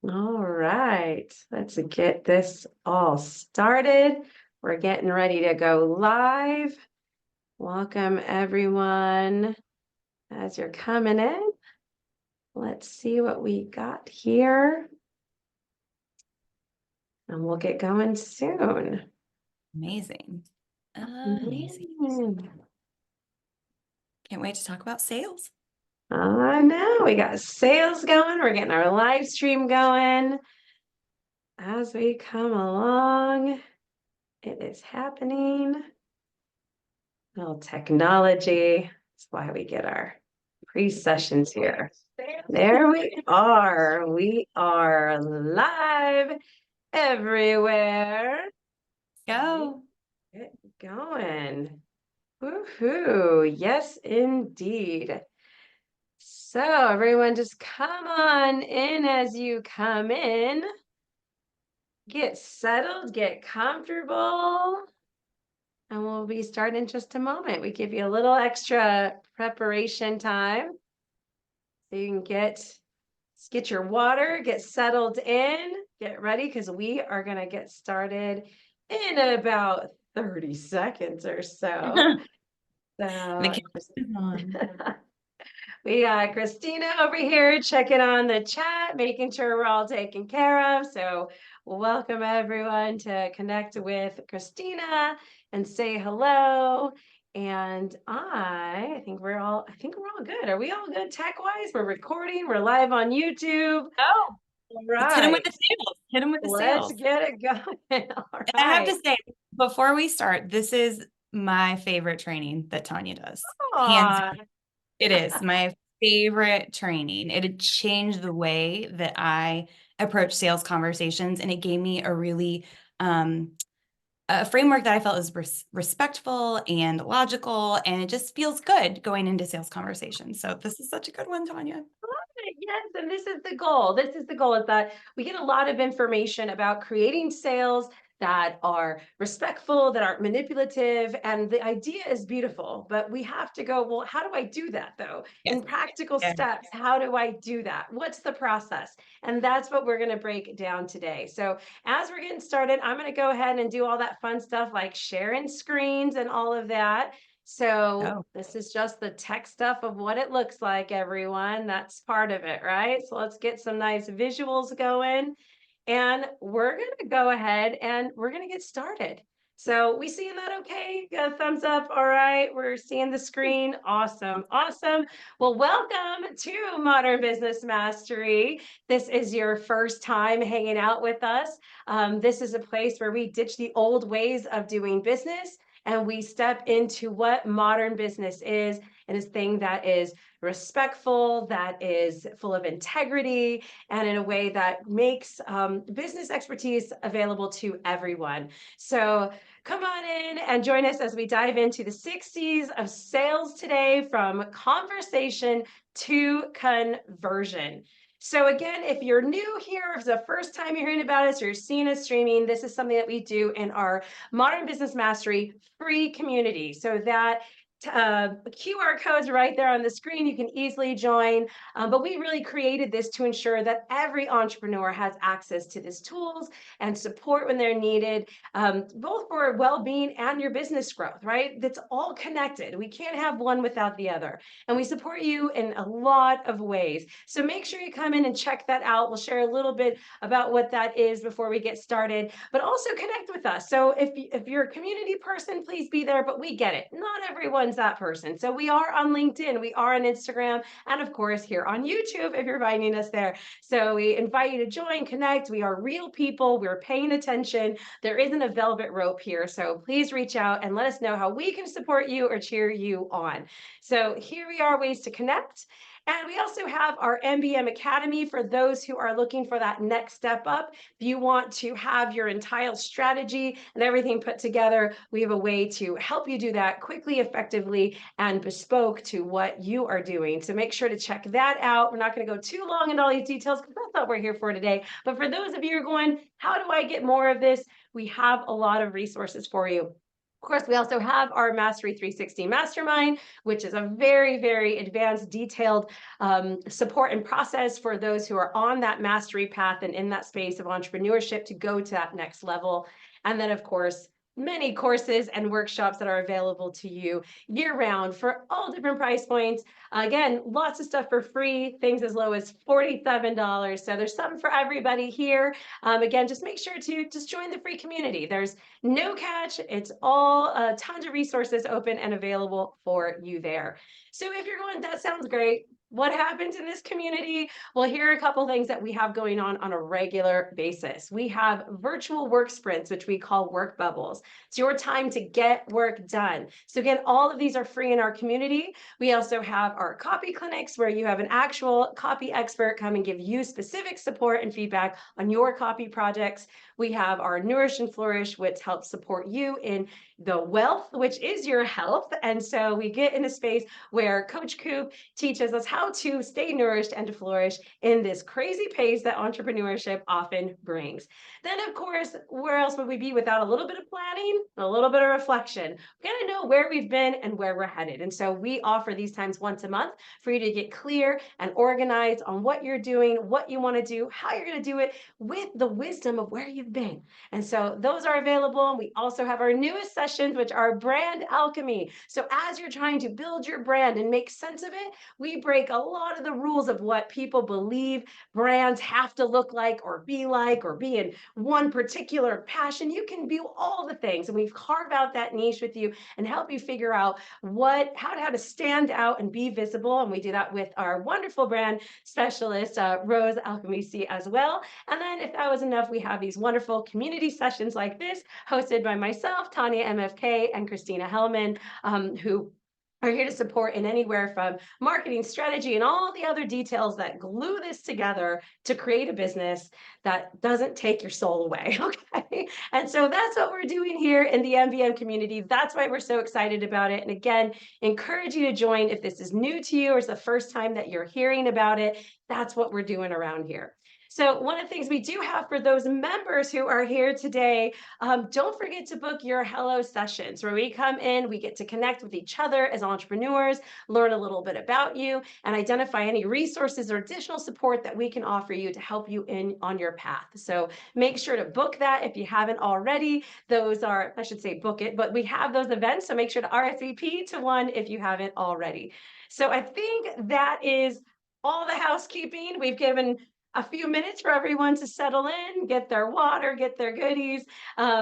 All right, let's get this all started. We're getting ready to go live. Welcome, everyone, as you're coming in. Let's see what we got here, and we'll get going soon. Amazing. Amazing. Mm. Can't wait to talk about sales. I know we got sales going. We're getting our live stream going as we come along. It is happening. Little technology. That's why we get our pre-sessions here. There we are. We are live everywhere. Go. Get going. Woohoo. Yes, indeed. So everyone just come on in as you come in. Get settled, get comfortable. And we'll be starting in just a moment. We give you a little extra preparation time so you can get your water, get settled in, get ready because we are going to get started in about 30 seconds or so. The So camera's on. we got Christina over here checking on the chat, making sure we're all taken care of. So welcome everyone to connect with Christina and say hello. And I think we're all good. Are we all good tech-wise? We're recording, we're live on YouTube. Oh, All let's hit them with right. the sales. Hit them with the Let's sales. get it going. All And I have right. to say, before we start, this is my favorite training that Tanya does. Hands Aw. down. It is my favorite training. It had changed the way that I approach sales conversations, and it gave me a framework that I felt was respectful and logical, and it just feels good going into sales conversations. So this is such a good one, Tanya. Yes, and this is the goal. This is the goal is that we get a lot of information about creating sales that are respectful, that aren't manipulative. And the idea is beautiful, but we have to go, well, how do I do that though? Yes. In practical Yeah. steps, how do I do that? What's the process? And that's what we're going to break down today. So as we're getting started, I'm going to go ahead and do all that fun stuff like sharing screens and all of that. So Oh, this is just the tech stuff of what it looks like, everyone. That's part of it, right? So let's get some nice visuals going. And we're going to go ahead and we're going to get started. So we seeing that okay? Got a thumbs up. All right. We're seeing the screen. Awesome. Awesome. Well, welcome to Modern Business Mastery. This is your first time hanging out with us. This is a place where we ditch the old ways of doing business and we step into what modern business is, and a thing that is respectful, that is full of integrity, and in a way that makes business expertise available to everyone. So come on in and join us as we dive into the 6C's of sales today, from conversation to conversion. So again, if you're new here, if it's the first time you're hearing about us or you're seeing us streaming, this is something that we do in our Modern Business Mastery free community. So that QR code's right there on the screen. You can easily join. But we really created this to ensure that every entrepreneur has access to these tools and support when they're needed, both for well-being and your business growth, right? That's all connected. We can't have one without the other. And we support you in a lot of ways. So make sure you come in and check that out. We'll share a little bit about what that is before we get started, but also connect with us. So if you're a community person, please be there, but we get it. Not everyone's that person. So we are on LinkedIn, we are on Instagram, and of course here on YouTube if you're finding us there. So we invite you to join, connect. We are real people. We're paying attention. There isn't a velvet rope here. So please reach out and let us know how we can support you or cheer you on. So here we are, ways to connect. And we also have our MBM Academy for those who are looking for that next step up. If you want to have your entire strategy and everything put together, we have a way to help you do that quickly, effectively, and bespoke to what you are doing. So make sure to check that out. We're not going to go too long into all these details because that's what we're here for today. But for those of you who are going, how do I get more of this? We have a lot of resources for you. Of course, we also have our Mastery 360 Mastermind, which is a very, very advanced, detailed support and process for those who are on that mastery path and in that space of entrepreneurship to go to that next level. And then, of course, many courses and workshops that are available to you year round for all different price points. Again, lots of stuff for free, things as low as $47. So there's something for everybody here. Again, just make sure to just join the free community. There's no catch. It's all tons of resources open and available for you there. So if you're going, that sounds great. What happens in this community? Well, here are a couple things that we have going on a regular basis. We have virtual work sprints, which we call work bubbles. It's your time to get work done. So again, all of these are free in our community. We also have our copy clinics where you have an actual copy expert come and give you specific support and feedback on your copy projects. We have our Nourish and Flourish, which helps support you in the wealth, which is your health. And so we get in a space where Coach Coop teaches us how to stay nourished and to flourish in this crazy pace that entrepreneurship often brings. Then, of course, where else would we be without a little bit of planning, a little bit of reflection? We got to know where we've been and where we're headed. And so we offer these times once a month for you to get clear and organized on what you're doing, what you want to do, how you're going to do it with the wisdom of where you've been. And so those are available. We also have our newest sessions, which are brand alchemy. So as you're trying to build your brand and make sense of it, we break a lot of the rules of what people believe brands have to look like or be in one particular passion. You can do all the things. And we've carved out that niche with you and help you figure out how to stand out and be visible. And we do that with our wonderful brand specialist, Rose Alchemisi as well. And then if that was enough, we have these wonderful community sessions like this, hosted by myself, Tanya MFK, and Christina Hellman, who are here to support in anywhere from marketing strategy and all the other details that glue this together to create a business that doesn't take your soul away. Okay. And so that's what we're doing here in the MBM community. That's why we're so excited about it. And again, encourage you to join if this is new to you or it's the first time that you're hearing about it. That's what we're doing around here. So one of the things we do have for those members who are here today, don't forget to book your Hello sessions where we come in, we get to connect with each other as entrepreneurs, learn a little bit about you, and identify any resources or additional support that we can offer you to help you on your path. So make sure to book that if you haven't already. Those are, I should say book it, but we have those events, so make sure to RSVP to one if you haven't already. So I think that is all the housekeeping. We've given a few minutes for everyone to settle in, get their water, get their goodies.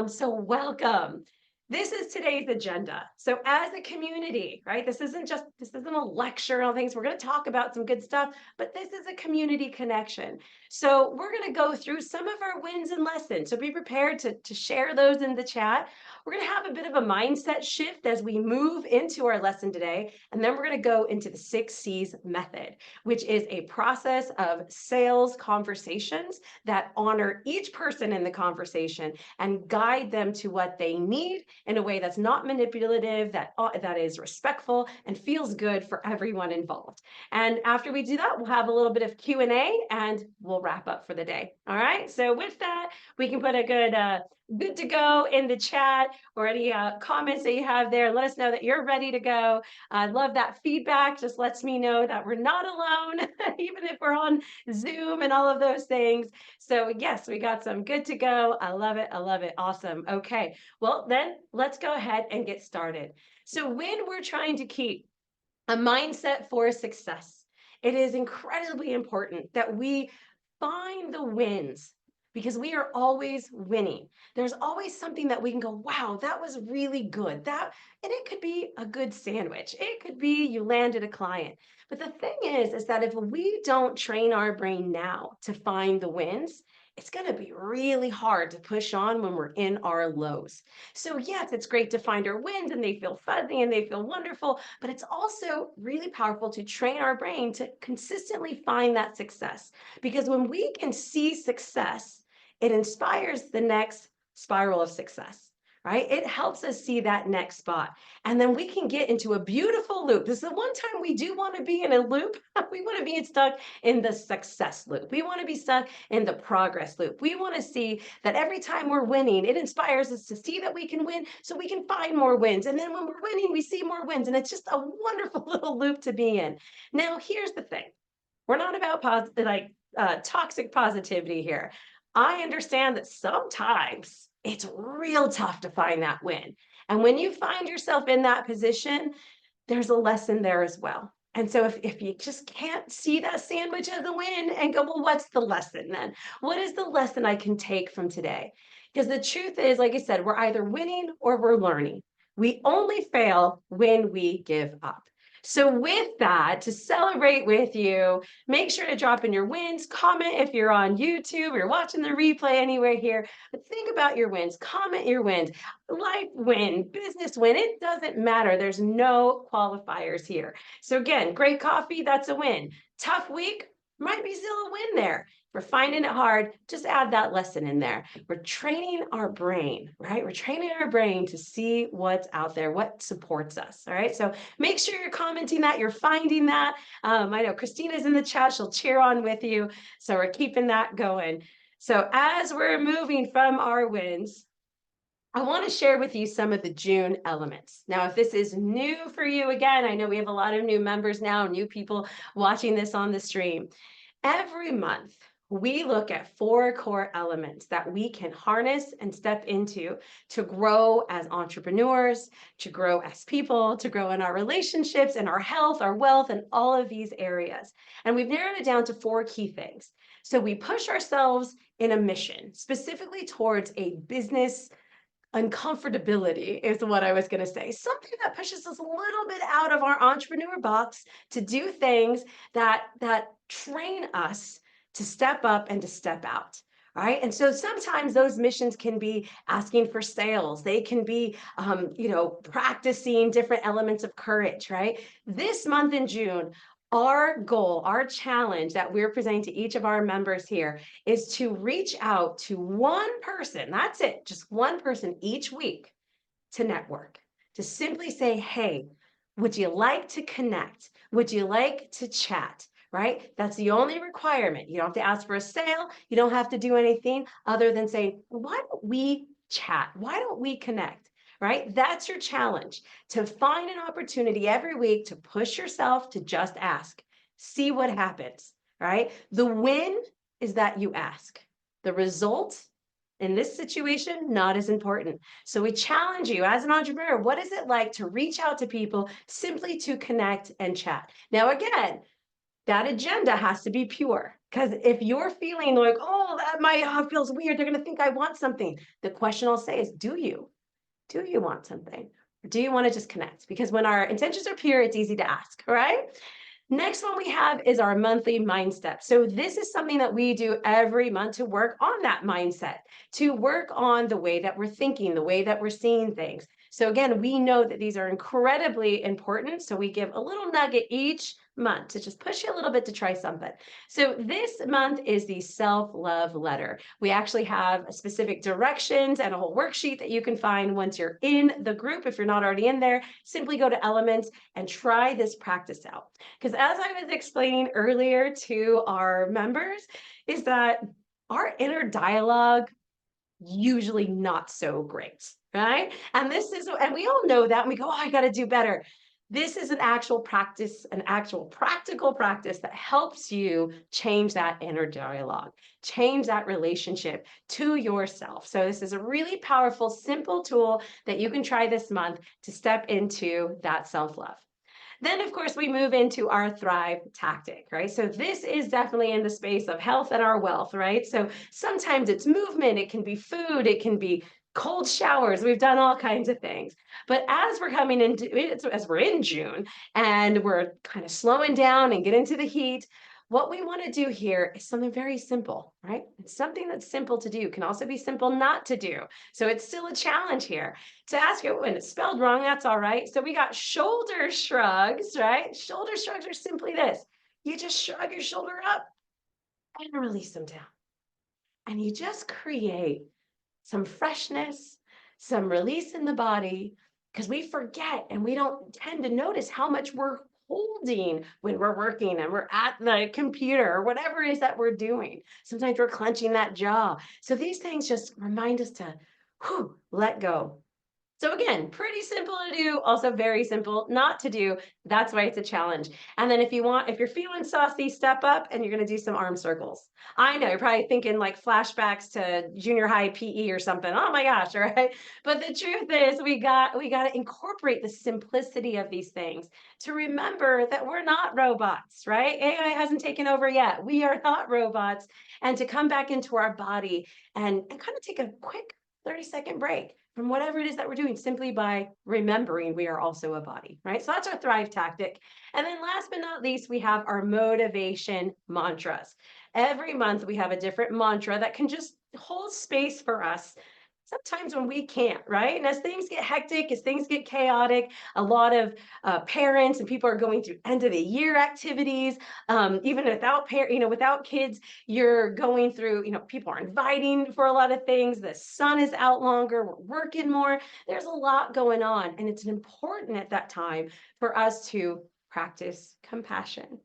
So welcome. This is today's agenda. So as a community, right? This isn't a lecture on things. We're going to talk about some good stuff, but this is a community connection. So we're going to go through some of our wins and lessons. So be prepared to share those in the chat. We're going to have a bit of a mindset shift as we move into our lesson today. And then we're going to go into the 6C's method, which is a process of sales conversations that honor each person in the conversation and guide them to what they need in a way that's not manipulative, that is respectful and feels good for everyone involved. And after we do that, we'll have a little bit of Q&A and we'll wrap up for the day. All right. So with that, we can put a good to go in the chat or any comments that you have there. Let us know that you're ready to go. I love that feedback. Just lets me know that we're not alone, even if we're on Zoom and all of those things. So yes, we got some good to go. I love it. I love it. Awesome. Okay. Well, then let's go ahead and get started. So when we're trying to keep a mindset for success, it is incredibly important that we find the wins because we are always winning. There's always something that we can go, wow, that was really good. And it could be a good sandwich. It could be you landed a client. But the thing is that if we don't train our brain now to find the wins, it's going to be really hard to push on when we're in our lows. So yes, it's great to find our wins and they feel fuzzy and they feel wonderful, but it's also really powerful to train our brain to consistently find that success. Because when we can see success, it inspires the next spiral of success. right? It helps us see that next spot. And then we can get into a beautiful loop. This is the one time we do want to be in a loop. We want to be stuck in the success loop. We want to be stuck in the progress loop. We want to see that every time we're winning, it inspires us to see that we can win so we can find more wins. And then when we're winning, we see more wins. And it's just a wonderful little loop to be in. Now, here's the thing. We're not about toxic positivity here. I understand that sometimes it's real tough to find that win. And when you find yourself in that position, there's a lesson there as well. And so if you just can't see that sandwich as a win and go, well, what's the lesson then? What is the lesson I can take from today? Because the truth is, like I said, we're either winning or we're learning. We only fail when we give up. So, with that, to celebrate with you, make sure to drop in your wins, comment if you're on YouTube or you're watching the replay anywhere here. But think about your wins, comment your wins, life win, business win. It doesn't matter. There's no qualifiers here. So, again, great coffee, that's a win. Tough week, might be still a win there. If we're finding it hard, just add that lesson in there. We're training our brain, right? We're training our brain to see what's out there, what supports us. All right. So make sure you're commenting that, you're finding that. I know Christina's in the chat, she'll cheer on with you. So we're keeping that going. So as we're moving from our wins, I want to share with you some of the June elements. Now, if this is new for you, again, I know we have a lot of new members now, new people watching this on the stream. Every month, we look at 4 core elements that we can harness and step into to grow as entrepreneurs, to grow as people, to grow in our relationships and our health, our wealth, and all of these areas. And we've narrowed it down to 4 key things. So we push ourselves in a mission, specifically towards a business uncomfortability is what I was going to say. Something that pushes us a little bit out of our entrepreneur box to do things that train us to step up and to step out. Right. And so sometimes those missions can be asking for sales. They can be, practicing different elements of courage. Right. This month in June, our goal, our challenge that we're presenting to each of our members here is to reach out to one person. That's it, just one person each week to network, to simply say, hey, would you like to connect? Would you like to chat? Right? That's the only requirement. You don't have to ask for a sale. You don't have to do anything other than saying, why don't we chat? Why don't we connect? Right? That's your challenge, to find an opportunity every week to push yourself to just ask, see what happens. Right? The win is that you ask. The result in this situation, not as important. So we challenge you as an entrepreneur, what is it like to reach out to people simply to connect and chat? Now, again, that agenda has to be pure. Because if you're feeling like, oh, that feels weird, they're going to think I want something. The question I'll say is, do you? Do you want something? Or do you want to just connect? Because when our intentions are pure, it's easy to ask, right? Next one we have is our monthly mind step. So this is something that we do every month to work on that mindset, to work on the way that we're thinking, the way that we're seeing things. So again, we know that these are incredibly important. So we give a little nugget each month to just push you a little bit to try something. So this month is the self-love letter. We actually have specific directions and a whole worksheet that you can find once you're in the group. If you're not already in there, simply go to Elements and try this practice out. Because as I was explaining earlier to our members, is that our inner dialogue usually not so great, right? And we all know that, and we go, oh, I got to do better. This is an actual practice, an actual practical practice that helps you change that inner dialogue, change that relationship to yourself. So this is a really powerful, simple tool that you can try this month to step into that self-love. Then, of course, we move into our Thrive tactic, right? So this is definitely in the space of health and our wealth, right? So sometimes it's movement, it can be food, it can be cold showers. We've done all kinds of things. But as we're coming into as we're in June and we're kind of slowing down and get into the heat, what we want to do here is something very simple, right? It's something that's simple to do, can also be simple not to do. So it's still a challenge here to ask you when it's spelled wrong, that's all right. So we got shoulder shrugs, right? Shoulder shrugs are simply this. You just shrug your shoulder up and release them down. And you just create some freshness, some release in the body, because we forget and we don't tend to notice how much we're holding when we're working and we're at the computer or whatever it is that we're doing. Sometimes we're clenching that jaw. So these things just remind us to let go. So again, pretty simple to do, also very simple not to do. That's why it's a challenge. And then if you're feeling saucy, step up and you're going to do some arm circles. I know you're probably thinking like flashbacks to junior high PE or something. Oh my gosh, right? But the truth is we got to incorporate the simplicity of these things to remember that we're not robots, right? AI hasn't taken over yet. We are not robots. And to come back into our body and kind of take a quick 30-second break from whatever it is that we're doing simply by remembering we are also a body, right? So that's our thrive tactic. And then last but not least, we have our motivation mantras. Every month we have a different mantra that can just hold space for us sometimes when we can't, right? And as things get hectic, as things get chaotic, a lot of parents and people are going through end of the year activities. Even without without kids, you're going through, people are inviting for a lot of things. The sun is out longer. We're working more. There's a lot going on, and it's important at that time for us to practice compassion.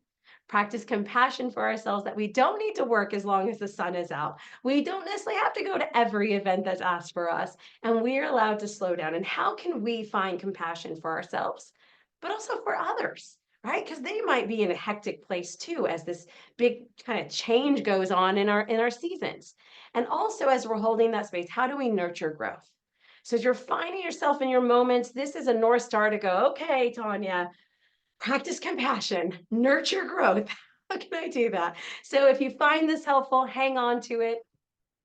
Practice compassion for ourselves that we don't need to work as long as the sun is out. We don't necessarily have to go to every event that's asked for us, and we're allowed to slow down. And how can we find compassion for ourselves, but also for others, right? Because they might be in a hectic place too, as this big kind of change goes on in our seasons. And also, as we're holding that space, how do we nurture growth? So as you're finding yourself in your moments, this is a North Star to go, okay, Tanya, practice compassion, nurture growth. How can I do that? So if you find this helpful, hang on to it.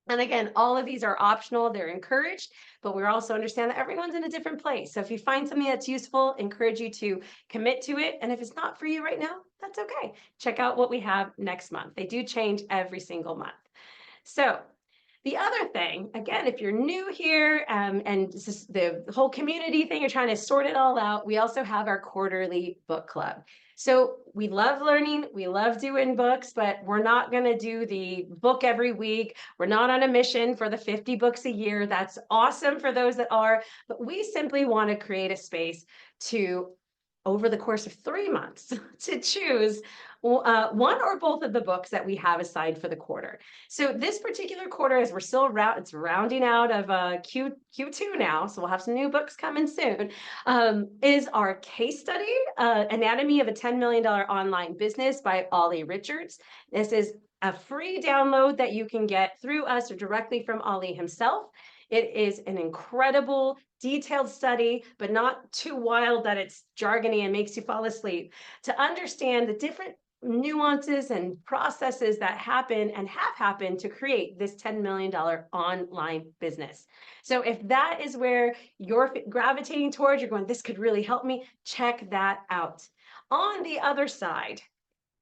And again, all of these are optional, they're encouraged, but we also understand that everyone's in a different place. So if you find something that's useful, encourage you to commit to it. And if it's not for you right now, that's okay. Check out what we have next month. They do change every single month. So the other thing, again, if you're new here and this is the whole community thing, you're trying to sort it all out, we also have our quarterly book club. So we love learning, we love doing books, but we're not going to do the book every week. We're not on a mission for the 50 books a year. That's awesome for those that are, but we simply want to create a space to, over the course of 3 months, to choose one or both of the books that we have assigned for the quarter. So this particular quarter, as we're still it's rounding out of Q2 now, so we'll have some new books coming soon, is our case study, Anatomy of a $10 million Online Business by Ollie Richards. This is a free download that you can get through us or directly from Ollie himself. It is an incredible, detailed study, but not too wild that it's jargony and makes you fall asleep, to understand the different nuances and processes that happen and have happened to create this $10 million online business. So if that is where you're gravitating towards, you're going, this could really help me, check that out. On the other side,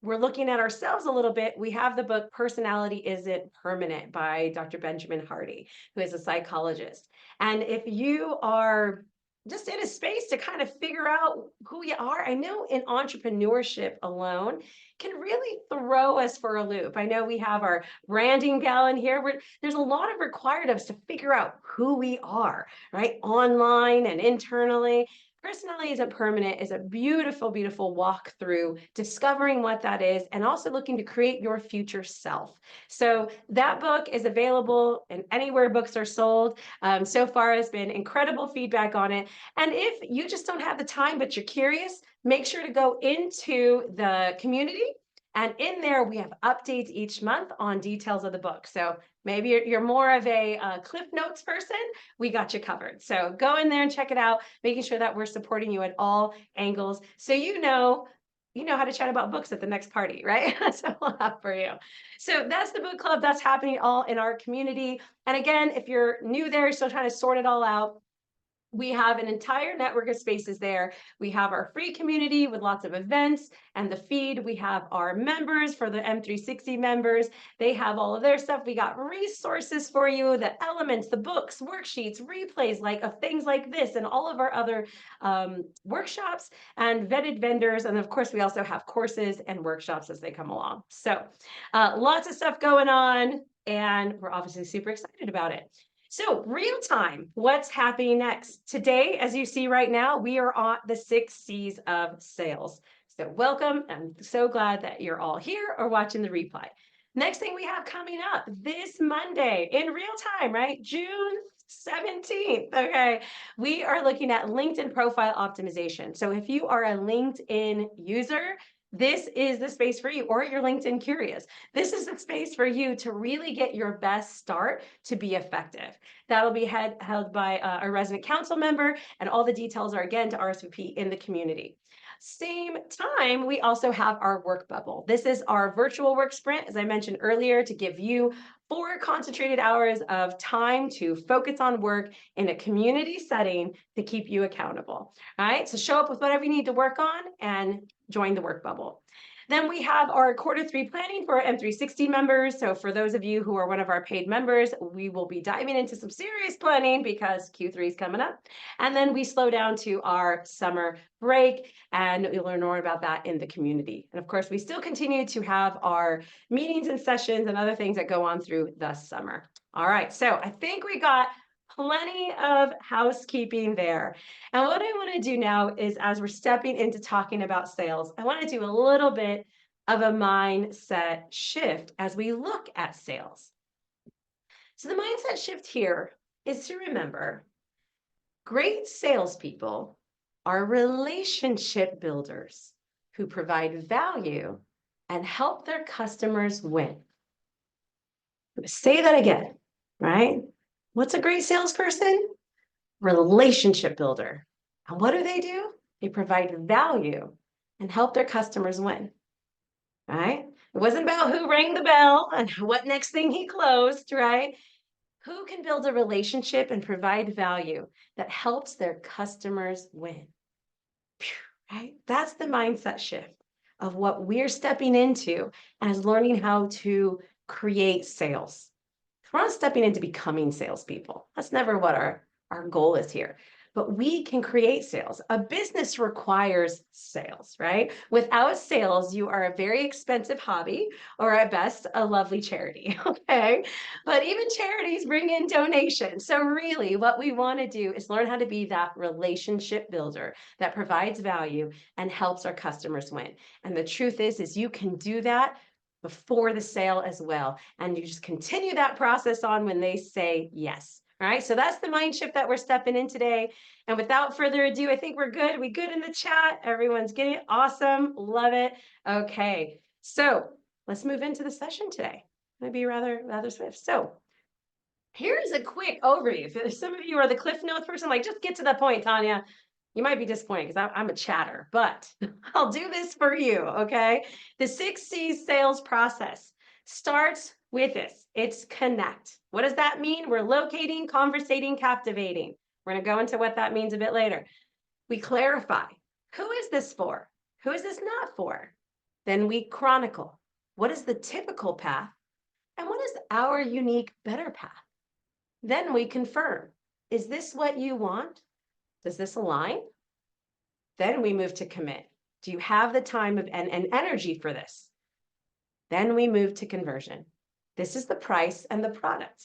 we're looking at ourselves a little bit. We have the book Personality Isn't Permanent by Dr. Benjamin Hardy, who is a psychologist. And if you are just in a space to kind of figure out who you are, I know in entrepreneurship alone can really throw us for a loop. I know we have our branding gal in here. There's a lot of required of us to figure out who we are, right? Online and internally. Personality Isn't Permanent is a beautiful, beautiful walk through discovering what that is and also looking to create your future self. So that book is available in anywhere books are sold. So far has been incredible feedback on it. And if you just don't have the time, but you're curious, make sure to go into the community. And in there, we have updates each month on details of the book. So maybe you're more of a Cliff Notes person. We got you covered. So go in there and check it out, making sure that we're supporting you at all angles. So you know how to chat about books at the next party, right? That's what we'll have for you. So that's the book club. That's happening all in our community. And again, if you're new there, still trying to sort it all out, we have an entire network of spaces there. We have our free community with lots of events and the feed. We have our members for the M360 members. They have all of their stuff. We got resources for you, the elements, the books, worksheets, replays of things like this and all of our other workshops and vetted vendors. And of course, we also have courses and workshops as they come along. So lots of stuff going on, and we're obviously super excited about it. So, real time, what's happening next? Today, as you see right now, we are on the 6 C's of sales. So, welcome. I'm so glad that you're all here or watching the replay. Next thing we have coming up this Monday in real time, right? June 17th. Okay. We are looking at LinkedIn profile optimization. So, if you are a LinkedIn user, this is the space for you, or you're LinkedIn curious. This is the space for you to really get your best start to be effective. That'll be held by a resident council member, and all the details are again to RSVP in the community. Same time, we also have our work bubble. This is our virtual work sprint, as I mentioned earlier, to give you 4 concentrated hours of time to focus on work in a community setting to keep you accountable. All right, so show up with whatever you need to work on and join the work bubble. Then we have our Q3 planning for our M360 members. So for those of you who are one of our paid members, we will be diving into some serious planning because Q3 is coming up. And then we slow down to our summer break, and you'll learn more about that in the community. And of course, we still continue to have our meetings and sessions and other things that go on through the summer. All right, so I think we got plenty of housekeeping there. And what I want to do now is, as we're stepping into talking about sales, I want to do a little bit of a mindset shift as we look at sales. So the mindset shift here is to remember great salespeople are relationship builders who provide value and help their customers win. I'm going to say that again, right? What's a great salesperson? Relationship builder. And what do? They provide value and help their customers win, right? It wasn't about who rang the bell and what next thing he closed, right? Who can build a relationship and provide value that helps their customers win, right? That's the mindset shift of what we're stepping into as learning how to create sales. We're not stepping into becoming salespeople. That's never what our goal is here. But we can create sales. A business requires sales, right? Without sales, you are a very expensive hobby, or at best, a lovely charity, okay? But even charities bring in donations. So really, what we want to do is learn how to be that relationship builder that provides value and helps our customers win. And the truth is you can do that before the sale as well. And you just continue that process on when they say yes. All right, so that's the mind shift that we're stepping in today. And without further ado, I think we're good. We good in the chat? Everyone's getting it. Awesome. Love it. Okay, so let's move into the session today. Maybe rather swift. So here's a quick overview. If some of you are the Cliff Notes person, like just get to the point, Tanya. You might be disappointed because I'm a chatter, but I'll do this for you, okay? The 6 C's sales process starts with this. It's connect. What does that mean? We're locating, conversating, captivating. We're going to go into what that means a bit later. We clarify. Who is this for? Who is this not for? Then we chronicle. What is the typical path? And what is our unique better path? Then we confirm. Is this what you want? Does this align? Then we move to commit. Do you have the time and energy for this? Then we move to conversion. This is the price and the product.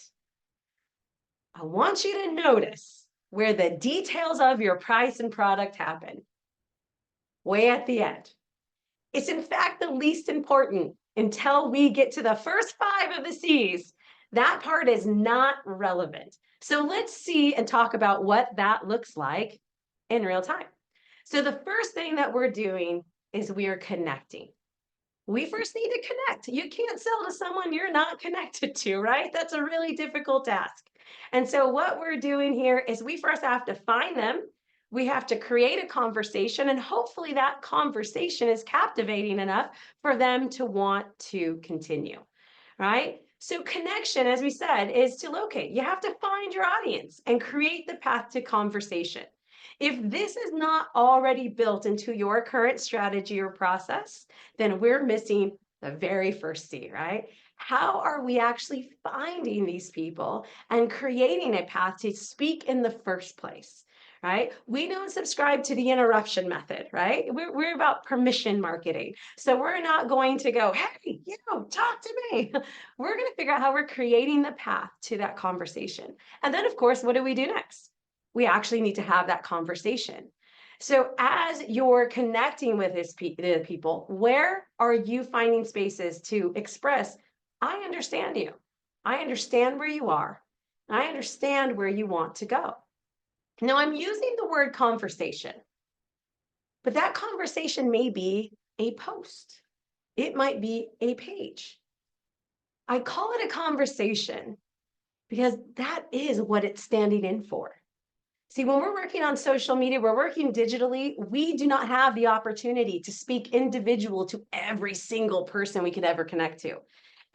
I want you to notice where the details of your price and product happen. Way at the end. It's in fact the least important until we get to the first 5 of the C's. That part is not relevant. So let's see and talk about what that looks like in real time. So the first thing that we're doing is we are connecting. We first need to connect. You can't sell to someone you're not connected to, right? That's a really difficult task. And so what we're doing here is we first have to find them. We have to create a conversation, and hopefully that conversation is captivating enough for them to want to continue, right? So connection, as we said, is to locate. You have to find your audience and create the path to conversation. If this is not already built into your current strategy or process, then we're missing the very first C, right? How are we actually finding these people and creating a path to speak in the first place, right? We don't subscribe to the interruption method, right? We're about permission marketing. So we're not going to go, hey, talk to me. We're going to figure out how we're creating the path to that conversation. And then, of course, what do we do next? We actually need to have that conversation. So as you're connecting with the people, where are you finding spaces to express, I understand you. I understand where you are. I understand where you want to go. Now, I'm using the word conversation, but that conversation may be a post. It might be a page. I call it a conversation because that is what it's standing in for. See, when we're working on social media, we're working digitally, we do not have the opportunity to speak individual to every single person we could ever connect to.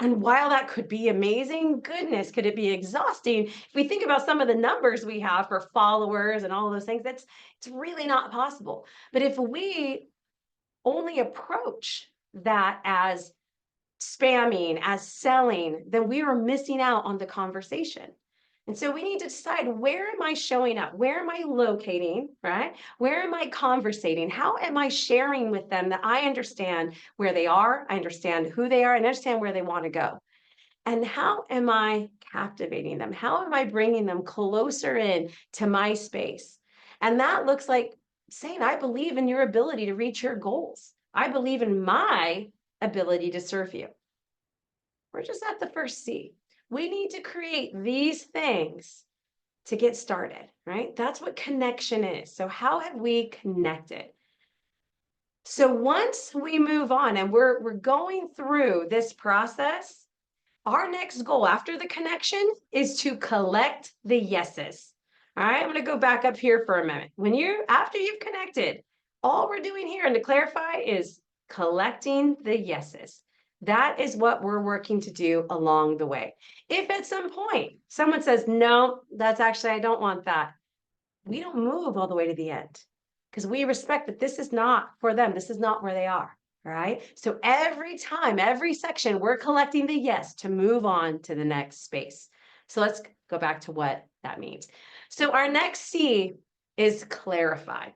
And while that could be amazing, goodness, could it be exhausting? If we think about some of the numbers we have for followers and all of those things, it's really not possible. But if we only approach that as spamming, as selling, then we are missing out on the conversation. And so we need to decide, where am I showing up? Where am I locating, right? Where am I conversating? How am I sharing with them that I understand where they are, I understand who they are, and understand where they want to go? And how am I captivating them? How am I bringing them closer in to my space? And that looks like saying, I believe in your ability to reach your goals. I believe in my ability to serve you. We're just at the first C. We need to create these things to get started, right? That's what connection is. So how have we connected? So once we move on and we're going through this process, our next goal after the connection is to collect the yeses. All right, I'm going to go back up here for a minute. After you've connected, all we're doing here, and to clarify, is collecting the yeses. That is what we're working to do along the way. If at some point someone says, no, I don't want that, we don't move all the way to the end, because we respect that this is not for them. This is not where they are. All right. So every time, every section, we're collecting the yes to move on to the next space. So let's go back to what that means. So our next C is clarify.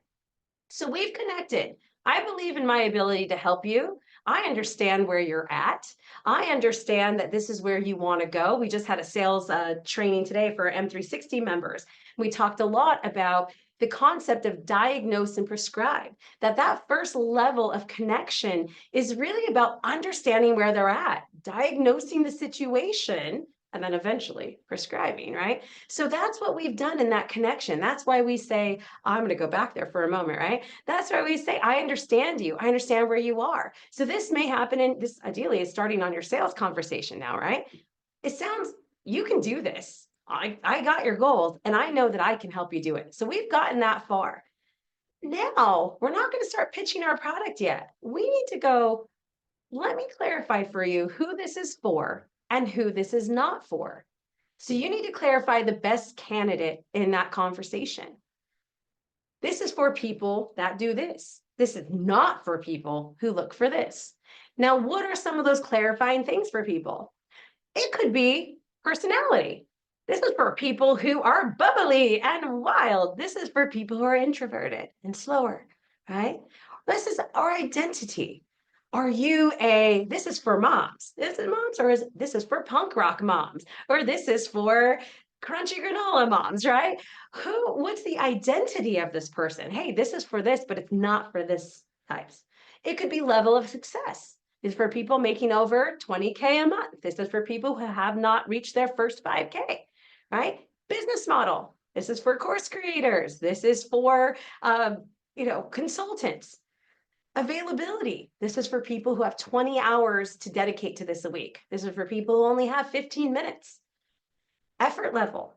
So we've connected. I believe in my ability to help you. I understand where you're at. I understand that this is where you want to go. We just had a sales training today for M360 members. We talked a lot about the concept of diagnose and prescribe, that first level of connection is really about understanding where they're at, diagnosing the situation, and then eventually prescribing, right? So that's what we've done in that connection. That's why we say, I'm going to go back there for a moment, right? That's why we say, I understand you. I understand where you are. So this may happen this ideally is starting on your sales conversation now, right? It sounds, you can do this. I got your goals and I know that I can help you do it. So we've gotten that far. Now we're not going to start pitching our product yet. We need to go, let me clarify for you who this is for and who this is not for. So you need to clarify the best candidate in that conversation. This is for people that do this. This is not for people who look for this. Now, what are some of those clarifying things for people? It could be personality. This is for people who are bubbly and wild. This is for people who are introverted and slower, right? This is our identity. Are you this is for moms. This is moms, or this is for punk rock moms, or this is for crunchy granola moms, right? What's the identity of this person? Hey, this is for this, but it's not for this types. It could be level of success. This is for people making over 20K a month. This is for people who have not reached their first 5K, right? Business model. This is for course creators. This is for, consultants. Availability. This is for people who have 20 hours to dedicate to this a week. This is for people who only have 15 minutes. Effort level.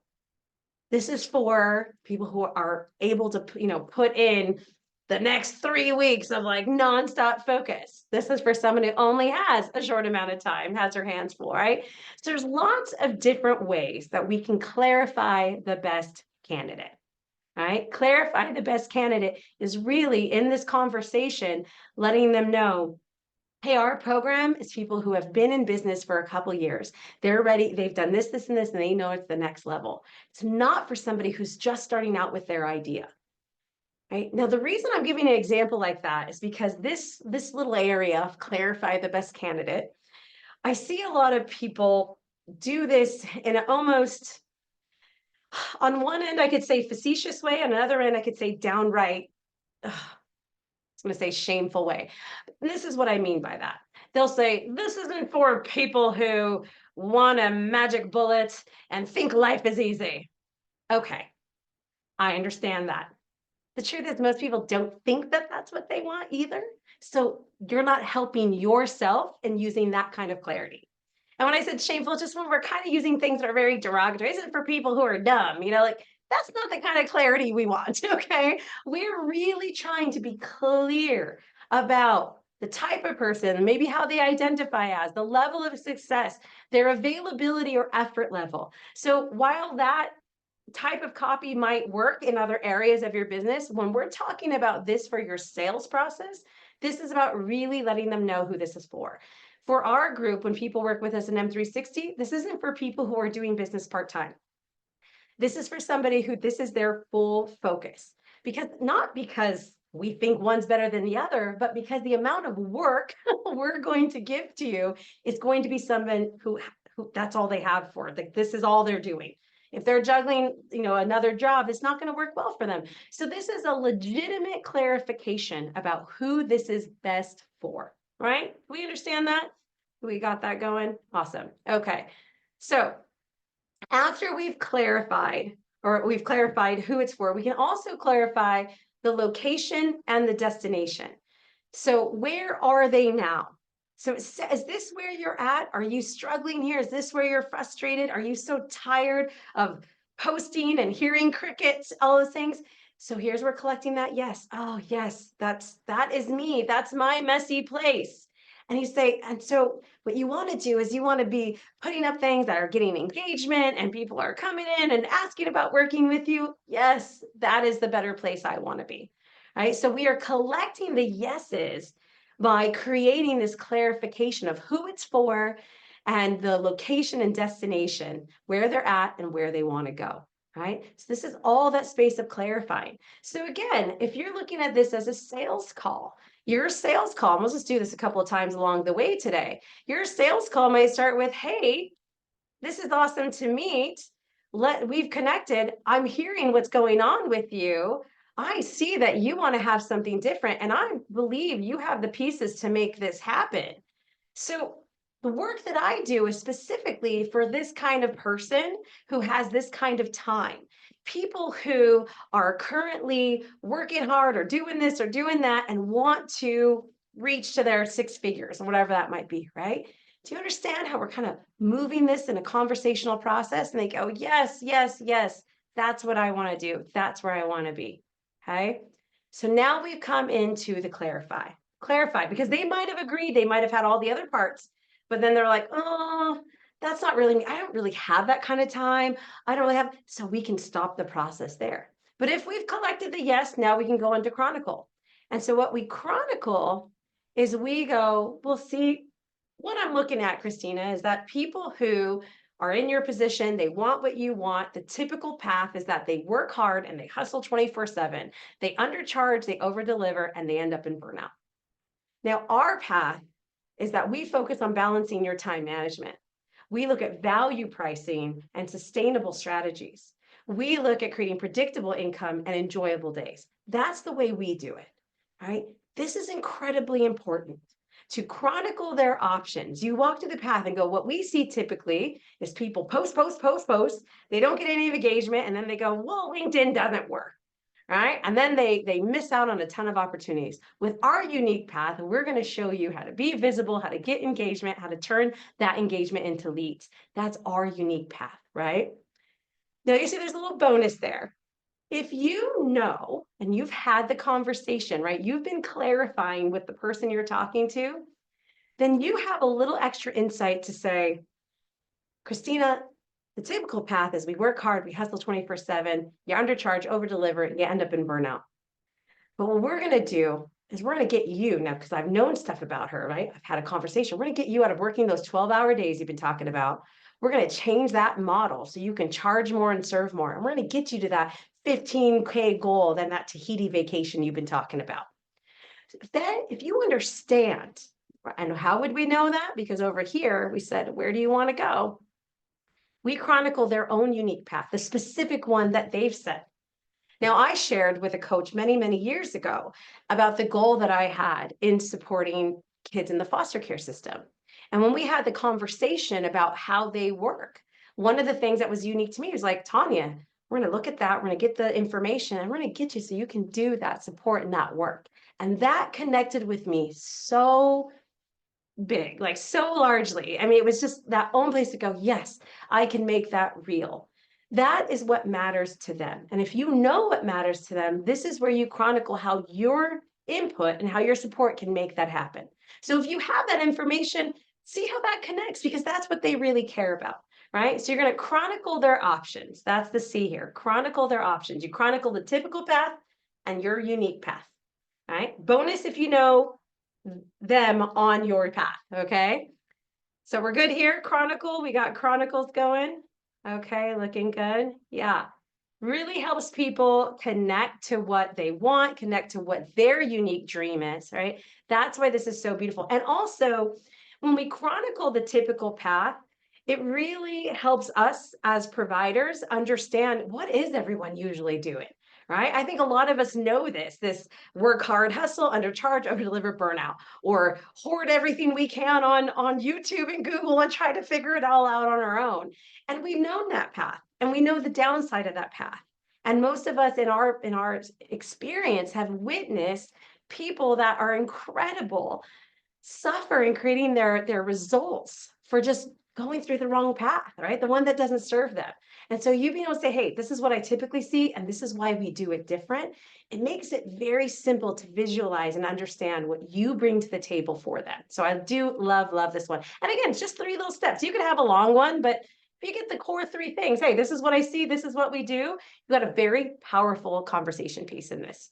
This is for people who are able to, put in the next 3 weeks of like nonstop focus. This is for someone who only has a short amount of time, has their hands full, right? So there's lots of different ways that we can clarify the best candidate, right? Clarify the best candidate is really in this conversation, letting them know, hey, our program is people who have been in business for a couple years. They're ready. They've done this, this, and this, and they know it's the next level. It's not for somebody who's just starting out with their idea. right? Now, the reason I'm giving an example like that is because this little area of clarify the best candidate, I see a lot of people do this in an almost, on one end, I could say facetious way, on another end, I could say downright, I'm going to say shameful way. This is what I mean by that. They'll say, this isn't for people who want a magic bullet and think life is easy. Okay, I understand that. The truth is, most people don't think that that's what they want either. So you're not helping yourself in using that kind of clarity. And when I said shameful, it's just when we're kind of using things that are very derogatory. Isn't for people who are dumb, like that's not the kind of clarity we want. Okay. We're really trying to be clear about the type of person, maybe how they identify as, the level of success, their availability or effort level. So while that type of copy might work in other areas of your business, when we're talking about this for your sales process, this is about really letting them know who this is for. For our group, when people work with us in M360, this isn't for people who are doing business part-time. This is for somebody who this is their full focus. Because not because we think one's better than the other, but because the amount of work we're going to give to you is going to be someone who that's all they have for it. Like this is all they're doing. If they're juggling, another job, it's not going to work well for them. So this is a legitimate clarification about who this is best for, right? We understand that? We got that going? Awesome. Okay. So after we've clarified who it's for, we can also clarify the location and the destination. So where are they now? So is this where you're at? Are you struggling here? Is this where you're frustrated? Are you so tired of posting and hearing crickets, all those things? So here's where collecting that yes. Oh, yes, that is me. That's my messy place. And you say, and so what you want to do is you want to be putting up things that are getting engagement and people are coming in and asking about working with you. Yes, that is the better place I want to be. Right. So we are collecting the yeses by creating this clarification of who it's for and the location and destination, where they're at and where they want to go. Right. So this is all that space of clarifying. So again, if you're looking at this as a sales call, your sales call, and we'll just do this a couple of times along the way today. Your sales call might start with, hey, this is awesome to meet. We've connected. I'm hearing what's going on with you. I see that you want to have something different, and I believe you have the pieces to make this happen. So the work that I do is specifically for this kind of person who has this kind of time. People who are currently working hard or doing this or doing that and want to reach to their six figures or whatever that might be, right? Do you understand how we're kind of moving this in a conversational process? And they go, yes, yes, yes, that's what I want to do. That's where I want to be. Okay. So now we've come into the clarify, because they might have agreed, they might have had all the other parts, but then they're like, oh, that's not really me. I don't really have that kind of time. I don't really have, so we can stop the process there. But if we've collected the yes, now we can go into chronicle. And so what we chronicle is we go, well, see, what I'm looking at, Christina, is that people who are in your position, they want what you want. The typical path is that they work hard and they hustle 24/7. They undercharge, they overdeliver, and they end up in burnout. Now, our path is that we focus on balancing your time management. We look at value pricing and sustainable strategies. We look at creating predictable income and enjoyable days. That's the way we do it. All right. This is incredibly important to chronicle their options. You walk through the path and go, what we see typically is people post, post, post, post. They don't get any engagement. And then they go, well, LinkedIn doesn't work. Right. And then they miss out on a ton of opportunities. With our unique path, we're going to show you how to be visible, how to get engagement, how to turn that engagement into leads. That's our unique path, right? Now you see there's a little bonus there. If you know, and you've had the conversation, right? You've been clarifying with the person you're talking to, then you have a little extra insight to say, Christina, the typical path is we work hard, we hustle 24/7, you undercharge, overdeliver, and you end up in burnout. But what we're going to do is we're going to get you now, because I've known stuff about her, right? I've had a conversation. We're going to get you out of working those 12-hour days you've been talking about. We're going to change that model so you can charge more and serve more. And we're going to get you to that 15K goal than that Tahiti vacation you've been talking about. Then, if you understand, and how would we know that? Because over here we said, where do you want to go? We chronicle their own unique path, the specific one that they've set. Now, I shared with a coach many, many years ago about the goal that I had in supporting kids in the foster care system. And when we had the conversation about how they work, one of the things that was unique to me was like, Tanya, we're going to look at that. We're going to get the information and we're going to get you so you can do that support and that work. And that connected with me so big, like so largely. I mean, it was just that own place to go, yes, I can make that real. That is what matters to them. And if you know what matters to them, this is where you chronicle how your input and how your support can make that happen. So if you have that information, see how that connects because that's what they really care about, right? So you're going to chronicle their options. That's the C here. Chronicle their options. You chronicle the typical path and your unique path, right? Bonus if you know them on your path, okay? So we're good here, Chronicle, we got Chronicles going. Okay, looking good. Yeah, really helps people connect to what they want, connect to what their unique dream is, right? That's why this is so beautiful. And also, when we chronicle the typical path, it really helps us as providers understand what is everyone usually doing, right? I think a lot of us know this work hard, hustle, undercharge, over deliver, burnout, or hoard everything we can on YouTube and Google and try to figure it all out on our own. And we've known that path and we know the downside of that path. And most of us in our experience have witnessed people that are incredible suffer in creating their results for just going through the wrong path, right? The one that doesn't serve them. And so you being able to say, hey, this is what I typically see, and this is why we do it different. It makes it very simple to visualize and understand what you bring to the table for them. So I do love this one. And again, it's just 3 little steps. You could have a long one, but if you get the core 3 things, hey, this is what I see, this is what we do, you got a very powerful conversation piece in this.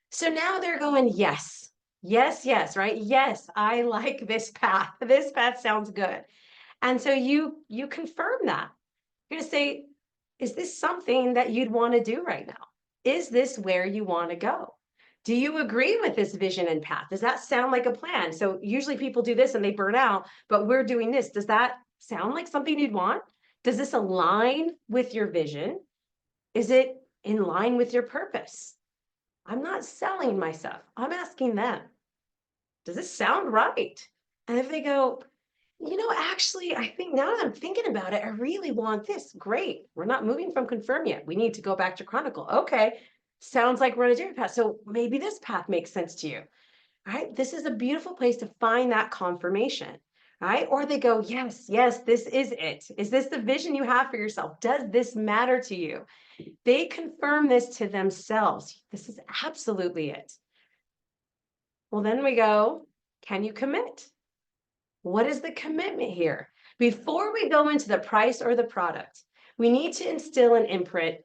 So now they're going, yes, yes, right? Yes, I like this path. This path sounds good. And so you confirm that. You're going to say, is this something that you'd want to do right now? Is this where you want to go? Do you agree with this vision and path? Does that sound like a plan? So usually people do this and they burn out, but we're doing this. Does that sound like something you'd want? Does this align with your vision? Is it in line with your purpose? I'm not selling myself. I'm asking them, does this sound right? And if they go, actually, I think now that I'm thinking about it, I really want this. Great. We're not moving from confirm yet. We need to go back to chronicle. Okay. Sounds like we're on a different path. So maybe this path makes sense to you. Right? This is a beautiful place to find that confirmation. Right? Or they go, yes, this is it. Is this the vision you have for yourself? Does this matter to you? They confirm this to themselves. This is absolutely it. Well, then we go, can you commit? What is the commitment here? Before we go into the price or the product, we need to instill an imprint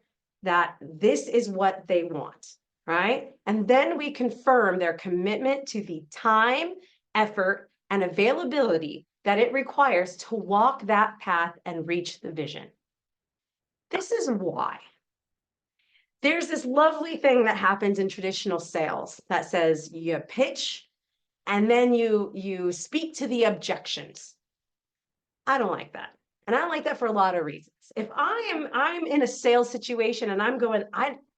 that this is what they want, right? And then we confirm their commitment to the time, effort, and availability that it requires to walk that path and reach the vision. This is why. There's this lovely thing that happens in traditional sales that says you pitch and then you speak to the objections. I don't like that. And I don't like that for a lot of reasons. If I'm in a sales situation and I'm going,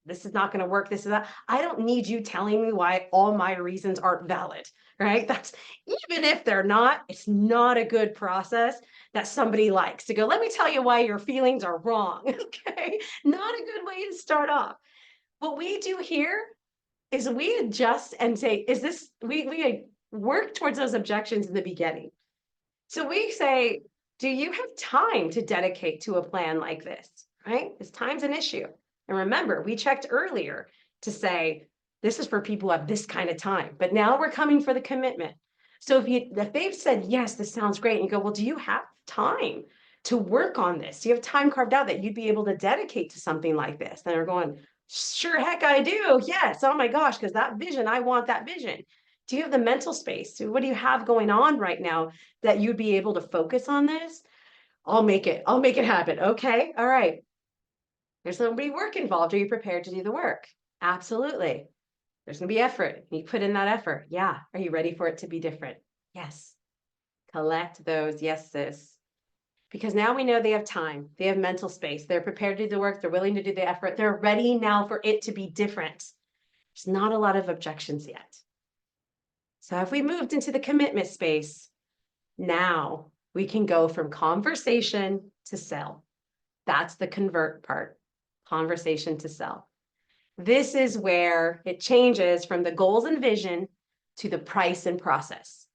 this is not going to work, this is that, I don't need you telling me why all my reasons aren't valid, right? That's even if they're not, it's not a good process that somebody likes to go, let me tell you why your feelings are wrong. Okay. Not a good way to start off. What we do here is we adjust and say, is this, we work towards those objections in the beginning. So we say, do you have time to dedicate to a plan like this, right? Is time's an issue. And remember, we checked earlier to say, this is for people who have this kind of time, but now we're coming for the commitment. So if they've said, yes, this sounds great, and you go, well, do you have time to work on this? Do you have time carved out that you'd be able to dedicate to something like this? And they're going, sure, heck, I do. Yes. Oh my gosh, because that vision, I want that vision. Do you have the mental space? What do you have going on right now that you'd be able to focus on this? I'll make it happen. Okay. All right. There's going to be work involved. Are you prepared to do the work? Absolutely. There's going to be effort. You put in that effort. Yeah. Are you ready for it to be different? Yes. Collect those yeses. Because now we know they have time. They have mental space. They're prepared to do the work. They're willing to do the effort. They're ready now for it to be different. There's not a lot of objections yet. So if we moved into the commitment space, now we can go from conversation to sell. That's the convert part, conversation to sell. This is where it changes from the goals and vision to the price and process.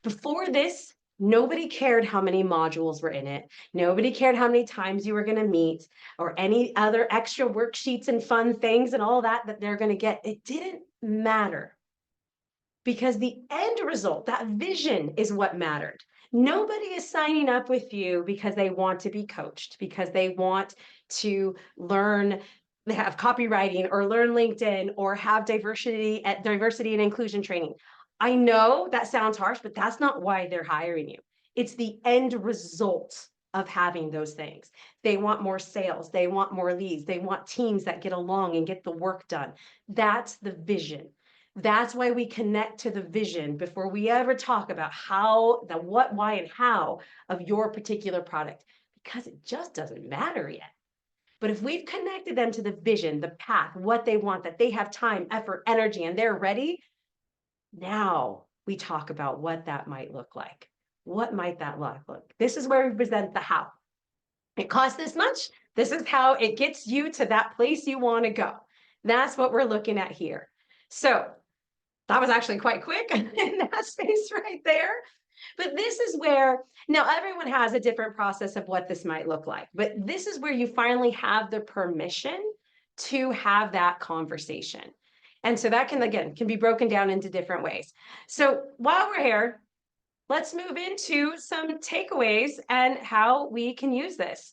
Before this, nobody cared how many modules were in it. Nobody cared how many times you were going to meet or any other extra worksheets and fun things and all that they're going to get. It didn't matter because the end result, that vision is what mattered. Nobody is signing up with you because they want to be coached, because they want to learn, they have copywriting or learn LinkedIn or have diversity and inclusion training. I know that sounds harsh, but that's not why they're hiring you. It's the end result of having those things. They want more sales. They want more leads. They want teams that get along and get the work done. That's the vision. That's why we connect to the vision before we ever talk about how, the what, why, and how of your particular product, because it just doesn't matter yet. But if we've connected them to the vision, the path, what they want, that they have time, effort, energy, and they're ready, now we talk about what that might look like. What might that look like? This is where we present the how. It costs this much. This is how it gets you to that place you want to go. That's what we're looking at here. So that was actually quite quick in that space right there. But this is where, now everyone has a different process of what this might look like, but this is where you finally have the permission to have that conversation. And so that can, again, can be broken down into different ways. So while we're here, let's move into some takeaways and how we can use this.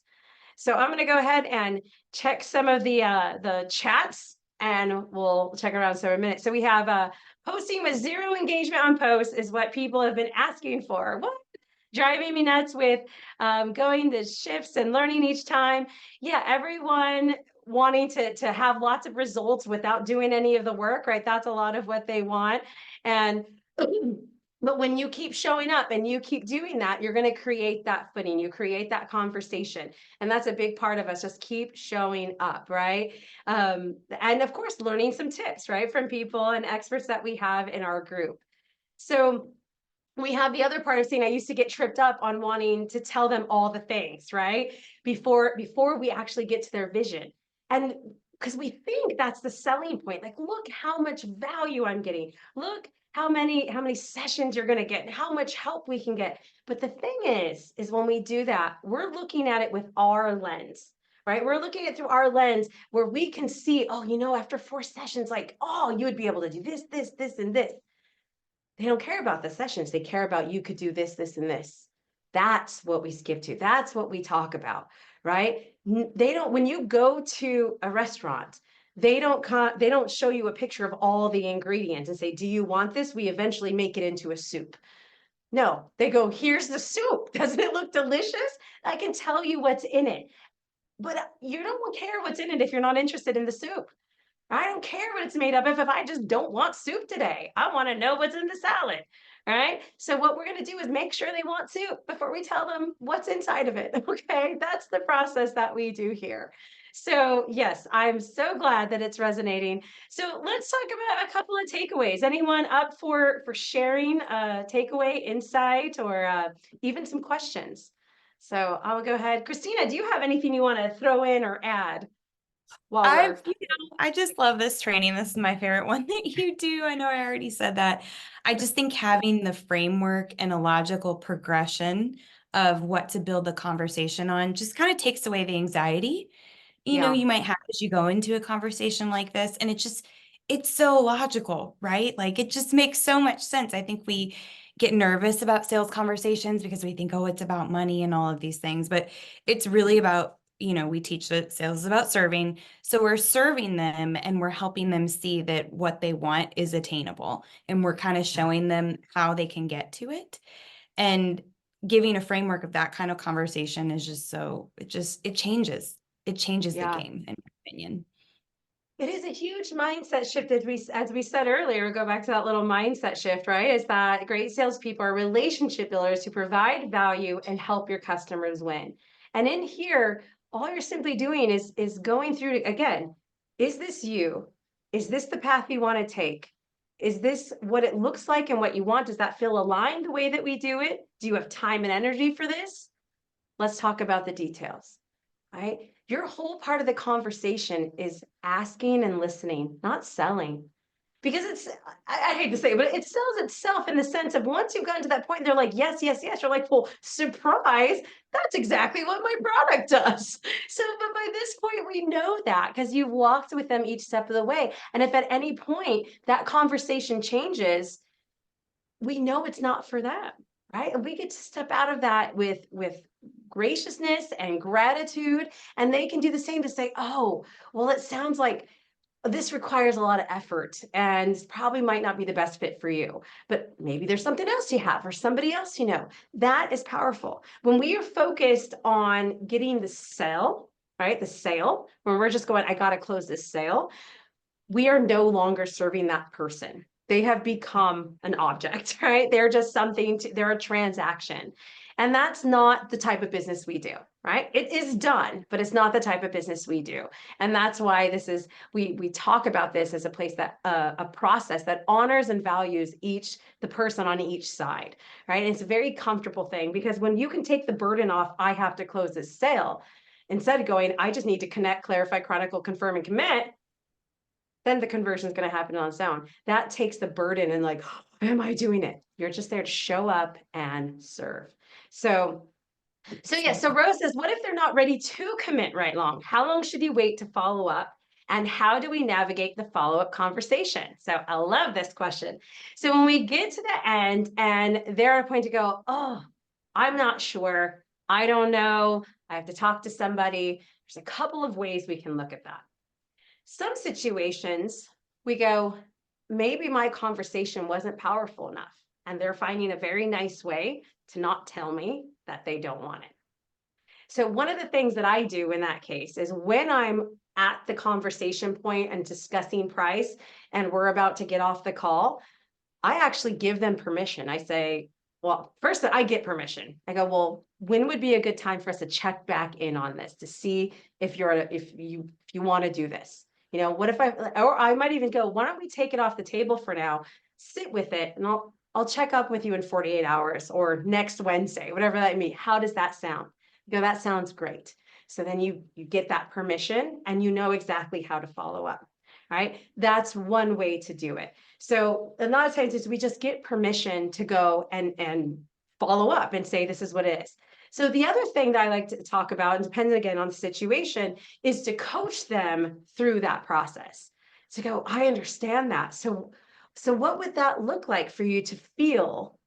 So I'm going to go ahead and check some of the chats, and we'll check around so a minute. So we have posting with zero engagement on posts is what people have been asking for. What? Driving me nuts with going to shifts and learning each time. Yeah, everyone wanting to have lots of results without doing any of the work, right? That's a lot of what they want. And but when you keep showing up and you keep doing that, you're going to create that footing. You create that conversation. And that's a big part of us. Just keep showing up, right? And of course, learning some tips, right, from people and experts that we have in our group. So we have the other part of saying I used to get tripped up on wanting to tell them all the things, right? Before we actually get to their vision. And because we think that's the selling point. Like, look how much value I'm getting. Look how many sessions you're going to get and how much help we can get. But the thing is when we do that, we're looking at it with our lens, right? We're looking at it through our lens where we can see, oh, after 4 sessions, like, oh, you would be able to do this, this, this, and this. They don't care about the sessions. They care about you could do this, this, and this. That's what we skip to. That's what we talk about, right? They don't, when you go to a restaurant, they don't show you a picture of all the ingredients and say, do you want this? We eventually make it into a soup. No, they go, here's the soup. Doesn't it look delicious? I can tell you what's in it. But you don't care what's in it if you're not interested in the soup. I don't care what it's made of if I just don't want soup today. I want to know what's in the salad. All right. So what we're going to do is make sure they want soup before we tell them what's inside of it. Okay. That's the process that we do here. So yes, I'm so glad that it's resonating. So let's talk about a couple of takeaways. Anyone up for sharing a takeaway, insight, or even some questions? So I'll go ahead. Christina, do you have anything you want to throw in or add while we're I just love this training. This is my favorite one that you do. I know I already said that. I just think having the framework and a logical progression of what to build the conversation on just kind of takes away the anxiety, yeah. you might have as you go into a conversation like this. And it's so logical, right? Like it just makes so much sense. I think we get nervous about sales conversations because we think, oh, it's about money and all of these things, but it's really about, we teach that sales is about serving. So we're serving them and we're helping them see that what they want is attainable. And we're kind of showing them how they can get to it. And giving a framework of that kind of conversation is just it changes. it changes the Yeah. game, in my opinion. It is a huge mindset shift as we said earlier, go back to that little mindset shift, right? Is that great salespeople are relationship builders who provide value and help your customers win. And in here, all you're simply doing is going through again, is this you? Is this the path you want to take? Is this what it looks like and what you want? Does that feel aligned the way that we do it? Do you have time and energy for this? Let's talk about the details, right? Your whole part of the conversation is asking and listening, not selling. Because I hate to say it, but it sells itself in the sense of once you've gotten to that point, they're like, yes, yes, yes. You're like, well, surprise, that's exactly what my product does. So, but by this point, we know that because you've walked with them each step of the way. And if at any point that conversation changes, we know it's not for them, right? And we get to step out of that with graciousness and gratitude, and they can do the same to say, oh, well, it sounds like this requires a lot of effort and probably might not be the best fit for you, but maybe there's something else you have or somebody else you know. That is powerful. When we are focused on getting the sale, right? The sale, when we're just going, I got to close this sale, we are no longer serving that person. They have become an object, right? They're just something, they're a transaction. And that's not the type of business we do, right? It is done, but it's not the type of business we do. And that's why this is, we talk about this as a place that, a process that honors and values the person on each side, right? And it's a very comfortable thing because when you can take the burden off, I have to close this sale, instead of going, I just need to connect, clarify, chronicle, confirm, and commit, then the conversion is going to happen on its own. That takes the burden and like, am I doing it? You're just there to show up and serve. So yeah, so Rose says, what if they're not ready to commit right long? How long should you wait to follow up? And how do we navigate the follow-up conversation? So I love this question. So when we get to the end and they're at a point to go, oh, I'm not sure. I don't know. I have to talk to somebody. There's a couple of ways we can look at that. Some situations we go, maybe my conversation wasn't powerful enough, and they're finding a very nice way to not tell me that they don't want it. So one of the things that I do in that case is when I'm at the conversation point and discussing price and we're about to get off the call, I actually give them permission. I say, well, first I get permission. I go, well, when would be a good time for us to check back in on this to see if you want to do this? You know, what if or I might even go, why don't we take it off the table for now, sit with it, and I'll check up with you in 48 hours or next Wednesday, whatever that means. How does that sound? You go, that sounds great. So then you get that permission and you know exactly how to follow up. Right? That's one way to do it. So a lot of times is we just get permission to go and follow up and say, this is what it is. So the other thing that I like to talk about, and depending again on the situation, is to coach them through that process. To go, I understand that. So what would that look like for you to feel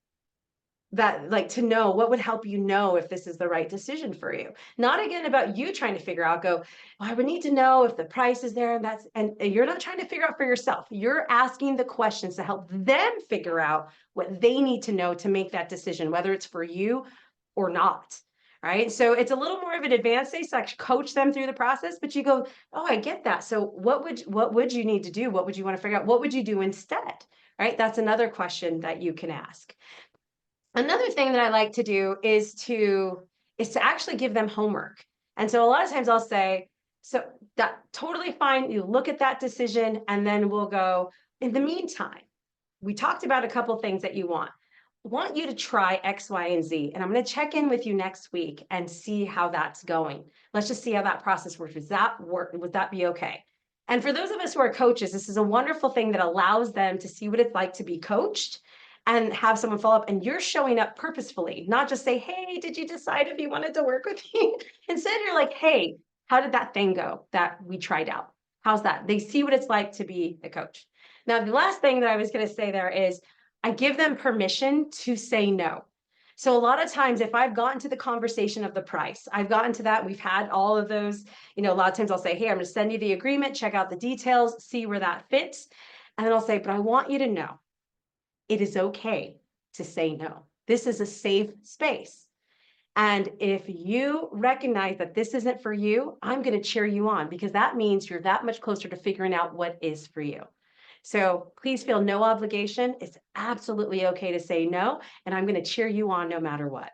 that, like, to know what would help you know if this is the right decision for you? Not again about you trying to figure out, go, well, I would need to know if the price is there, and you're not trying to figure out for yourself. You're asking the questions to help them figure out what they need to know to make that decision, whether it's for you or not. Right. So it's a little more of an advanced stage, like coach them through the process, but you go, oh, I get that. So what would you need to do? What would you want to figure out? What would you do instead? Right. That's another question that you can ask. Another thing that I like to do is to actually give them homework. And so a lot of times I'll say, so that totally fine. You look at that decision and then we'll go, in the meantime, we talked about a couple things that you want. I want you to try X, Y, and Z. And I'm going to check in with you next week and see how that's going. Let's just see how that process works. Does that work? Would that be okay? And for those of us who are coaches, this is a wonderful thing that allows them to see what it's like to be coached and have someone follow up, and you're showing up purposefully, not just say, hey, did you decide if you wanted to work with me? Instead, you're like, hey, how did that thing go that we tried out? How's that? They see what it's like to be a coach. Now, the last thing that I was going to say there is I give them permission to say no. So a lot of times, if I've gotten to the conversation of the price, I've gotten to that, we've had all of those, you know, a lot of times I'll say, hey, I'm going to send you the agreement, check out the details, see where that fits. And then I'll say, but I want you to know, it is okay to say no. This is a safe space. And if you recognize that this isn't for you, I'm going to cheer you on because that means you're that much closer to figuring out what is for you. So please feel no obligation. It's absolutely okay to say no. And I'm going to cheer you on no matter what.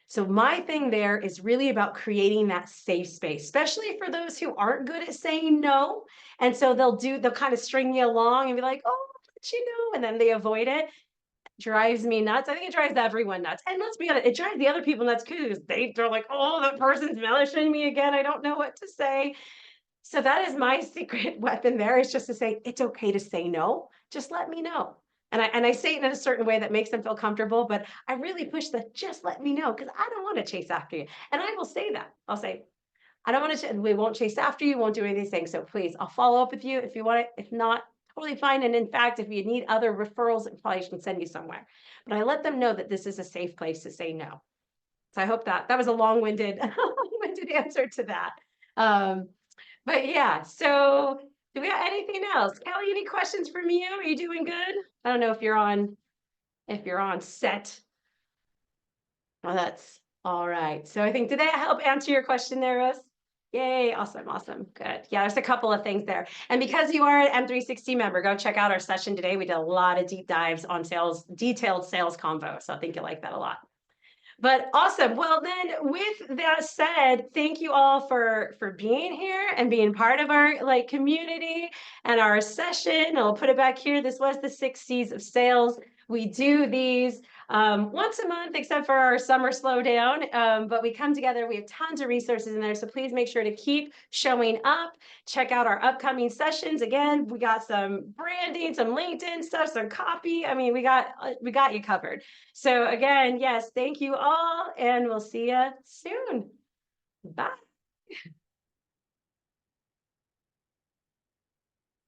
So my thing there is really about creating that safe space, especially for those who aren't good at saying no. And so they'll kind of string you along and be like, oh, I'll let you know. And then they avoid it. Drives me nuts. I think it drives everyone nuts. And let's be honest, it drives the other people nuts too, because they're like, oh, that person's mellishing me again. I don't know what to say. So that is my secret weapon there is just to say, it's okay to say no. Just let me know. And I say it in a certain way that makes them feel comfortable, but I really push the just let me know because I don't want to chase after you. And I will say that. I'll say, I don't want to, we won't chase after you, won't do any of these things. So please, I'll follow up with you if you want it. If not, totally fine. And in fact, if you need other referrals, I probably should send you somewhere. But I let them know that this is a safe place to say no. So I hope that was a long-winded, long-winded answer to that. Um, but yeah, so do we have anything else? Kelly, any questions from you? Are you doing good? I don't know if you're on set. Well, that's all right. So I think, did that help answer your question there, Rose? Yay, awesome, awesome, good. Yeah, there's a couple of things there. And because you are an M360 member, go check out our session today. We did a lot of deep dives on sales, detailed sales convo. So I think you'll like that a lot. But awesome. Well, then with that said, thank you all for being here and being part of our like community and our session. I'll put it back here. This was the 6C's of sales. We do these once a month, except for our summer slowdown. But we come together. We have tons of resources in there. So please make sure to keep showing up. Check out our upcoming sessions. Again, we got some branding, some LinkedIn stuff, some copy. I mean, we got you covered. So again, yes, thank you all, and we'll see you soon. Bye.